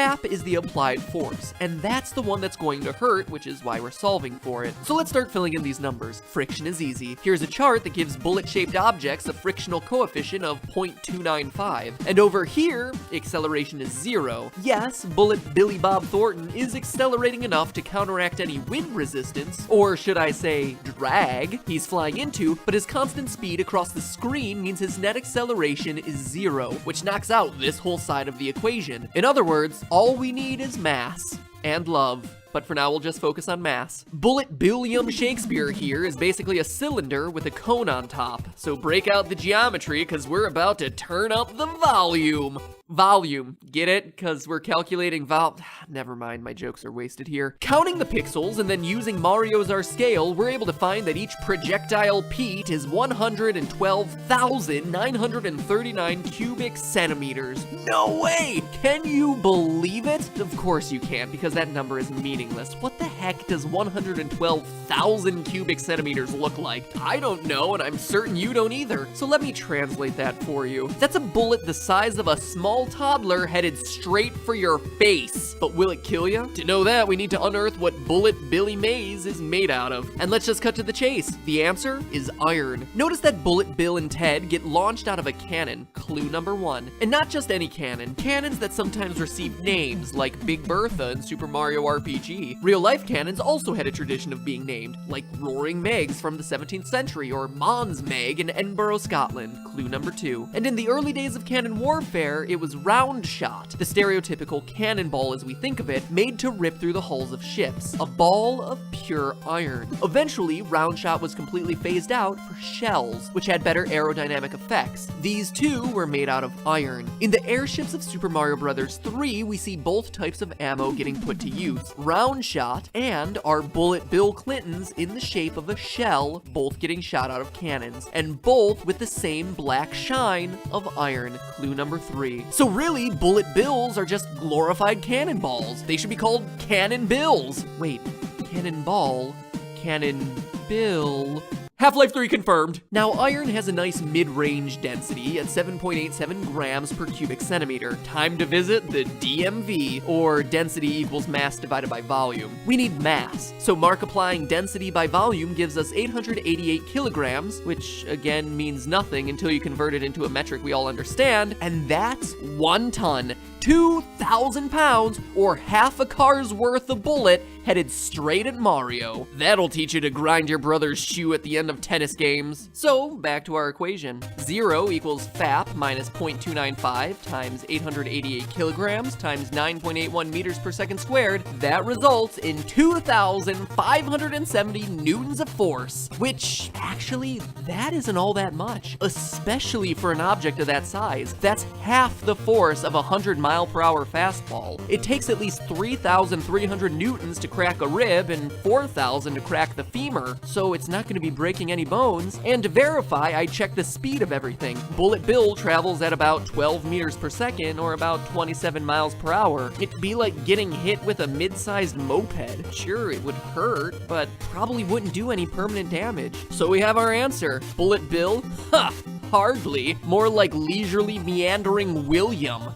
FAP is the applied force, and that's the one that's going to hurt, which is why we're solving for it. So let's start filling in these numbers. Friction is easy. Here's a chart that gives bullet-shaped objects a frictional coefficient of 0.295. And over here, acceleration is 0. Yes, Bullet Billy Bob Thornton is accelerating enough to counteract any wind resistance, or should I say, drag, he's flying into, but his constant speed across the screen means his net acceleration is 0, which knocks out this whole side of the equation. In other words, all we need is mass and love. But for now, we'll just focus on mass. Bullet Billiam Shakespeare here is basically a cylinder with a cone on top. So break out the geometry, because we're about to turn up the volume. Volume, get it? Because we're calculating never mind, my jokes are wasted here. Counting the pixels and then using Mario's R scale, we're able to find that each projectile Pete is 112,939 cubic centimeters. No way! Can you believe it? Of course you can, because that number is meaningless. What the heck does 112,000 cubic centimeters look like? I don't know, and I'm certain you don't either. So let me translate that for you. That's a bullet the size of a small toddler headed straight for your face. But will it kill you? To know that, we need to unearth what Bullet Billy Mays is made out of. And let's just cut to the chase. The answer is iron. Notice that Bullet Bill and Ted get launched out of a cannon. Clue number 1. And not just any cannon. Cannons that sometimes receive names, like Big Bertha in Super Mario RPG. Real-life cannons also had a tradition of being named, like Roaring Megs from the 17th century, or Mons Meg in Edinburgh, Scotland. Clue number 2. And in the early days of cannon warfare, it was round shot, the stereotypical cannonball as we think of it, made to rip through the hulls of ships. A ball of pure iron. Eventually, round shot was completely phased out for shells, which had better aerodynamic effects. These too were made out of iron. In the airships of Super Mario Bros. 3, we see both types of ammo getting put to use. Round shot and our Bullet Bill Clintons in the shape of a shell, both getting shot out of cannons, and both with the same black shine of iron. Clue number 3. So really, Bullet Bills are just glorified cannonballs. They should be called Cannon Bills. Wait, Cannonball, Cannon Bill. Half-Life 3 confirmed. Now, iron has a nice mid-range density at 7.87 grams per cubic centimeter. Time to visit the DMV, or density equals mass divided by volume. We need mass, so Markiplier's density by volume gives us 888 kilograms, which again means nothing until you convert it into a metric we all understand, and that's 1 ton. 2,000 pounds, or half a car's worth of bullet headed straight at Mario. That'll teach you to grind your brother's shoe at the end of tennis games. So, back to our equation. 0 equals FAP minus 0.295 times 888 kilograms times 9.81 meters per second squared. That results in 2,570 newtons of force, which, actually, that isn't all that much, especially for an object of that size. That's half the force of a 100-mile-per-hour fastball. It takes at least 3,300 newtons to crack a rib and 4,000 to crack the femur, so it's not going to be breaking any bones. And to verify, I checked the speed of everything. Bullet Bill travels at about 12 meters per second, or about 27 miles per hour. It'd be like getting hit with a mid-sized moped. Sure, it would hurt, but probably wouldn't do any permanent damage. So we have our answer. Bullet Bill? Ha! Hardly. More like leisurely meandering William.